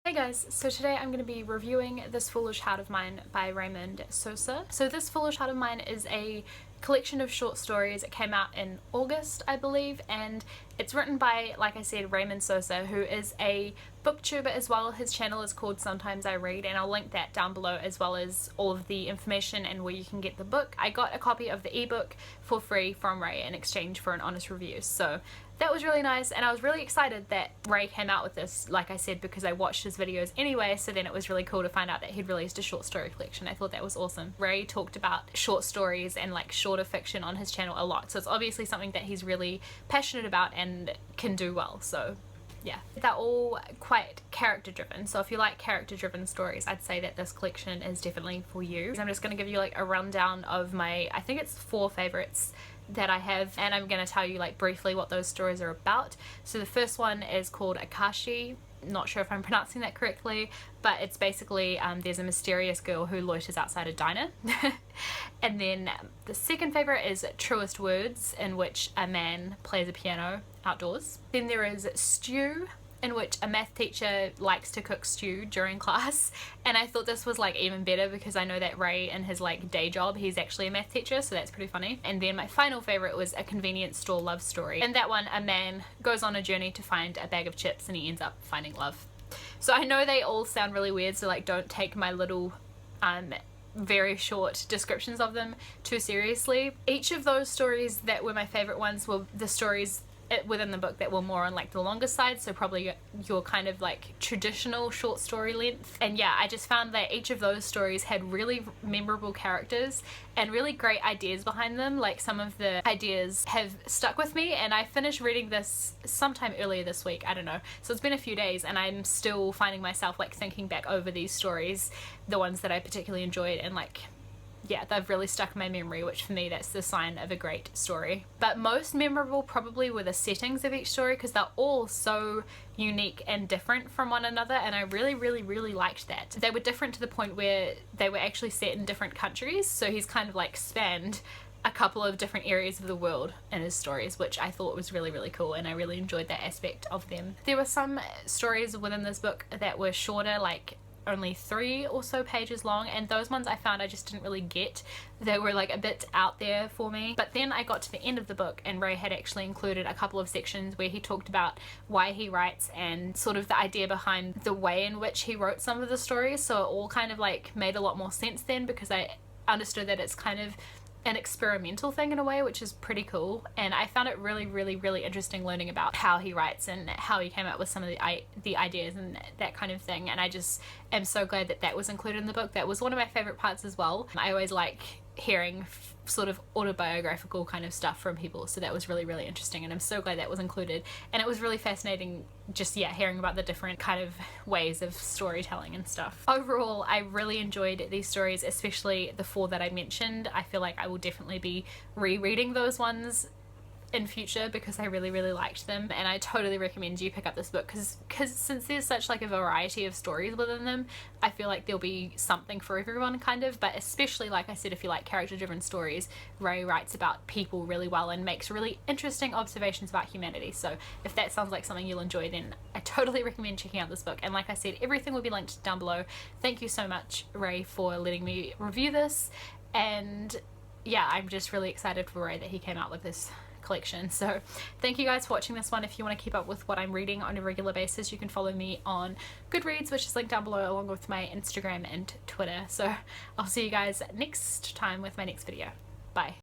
Hey guys, so today I'm going to be reviewing This Foolish Heart of Mine by Raymond Sosa. So This Foolish Heart of Mine is a collection of short stories. It came out in August, I believe, and it's written by, like I said, Raymond Sosa, who is a booktuber as well. His channel is called Sometimes I Read, and I'll link that down below as well as all of the information and where you can get the book. I got a copy of the ebook for free from Ray in exchange for an honest review, so that was really nice, and I was really excited that Ray came out with this, like I said, because I watched his videos anyway, so then it was really cool to find out that he'd released a short story collection. I thought that was awesome. Ray talked about short stories and like shorter fiction on his channel a lot, so it's obviously something that he's really passionate about and can do well, so yeah. They're all quite character driven, so if you like character driven stories, I'd say that this collection is definitely for you. I'm just going to give you like a rundown of my, I think it's 4 favorites that I have, and I'm going to tell you like briefly what those stories are about. So the first one is called Akashi. Not sure if I'm pronouncing that correctly, but it's basically there's a mysterious girl who loiters outside a diner. And then the second favorite is Truest Words, in which a man plays a piano outdoors. Then there is Stew, in which a math teacher likes to cook stew during class, and I thought this was like even better because I know that Ray in his like day job he's actually a math teacher, so that's pretty funny. And then my final favorite was A Convenience Store Love Story. In that one, a man goes on a journey to find a bag of chips and he ends up finding love. So I know they all sound really weird, so like don't take my little very short descriptions of them too seriously. Each of those stories that were my favorite ones were the stories within the book that were more on like the longer side, so probably your kind of like traditional short story length. And yeah, I just found that each of those stories had really memorable characters and really great ideas behind them. Like some of the ideas have stuck with me, and I finished reading this sometime earlier this week, I don't know, so it's been a few days and I'm still finding myself like thinking back over these stories, the ones that I particularly enjoyed, and like yeah, they've really stuck in my memory, which for me that's the sign of a great story. But most memorable probably were the settings of each story, because they're all so unique and different from one another, and I really liked that. They were different to the point where they were actually set in different countries, so he's kind of like spanned a couple of different areas of the world in his stories, which I thought was really cool, and I really enjoyed that aspect of them. There were some stories within this book that were shorter, like only 3 or so pages long, and those ones I found I just didn't really get. They were like a bit out there for me. But then I got to the end of the book and Ray had actually included a couple of sections where he talked about why he writes and sort of the idea behind the way in which he wrote some of the stories, so it all kind of like made a lot more sense then, because I understood that it's kind of an experimental thing in a way, which is pretty cool. And I found it really interesting learning about how he writes and how he came up with some of the ideas and that kind of thing, and I just am so glad that that was included in the book. That was one of my favorite parts as well. I always like hearing sort of autobiographical kind of stuff from people, so that was really interesting, and I'm so glad that was included. And it was really fascinating just hearing about the different kind of ways of storytelling and stuff. Overall, I really enjoyed these stories, especially the 4 that I mentioned. I feel like I will definitely be rereading those ones in future because I really liked them, and I totally recommend you pick up this book because since there's such like a variety of stories within them, I feel like there'll be something for everyone kind of. But especially, like I said, if you like character driven stories, Ray writes about people really well and makes really interesting observations about humanity, so if that sounds like something you'll enjoy, then I totally recommend checking out this book. And like I said, everything will be linked down below. Thank you so much, Ray, for letting me review this, and yeah, I'm just really excited for Ray that he came out with this collection. So thank you guys for watching this one. If you want to keep up with what I'm reading on a regular basis, you can follow me on Goodreads, which is linked down below, along with my Instagram and Twitter. So I'll see you guys next time with my next video. Bye.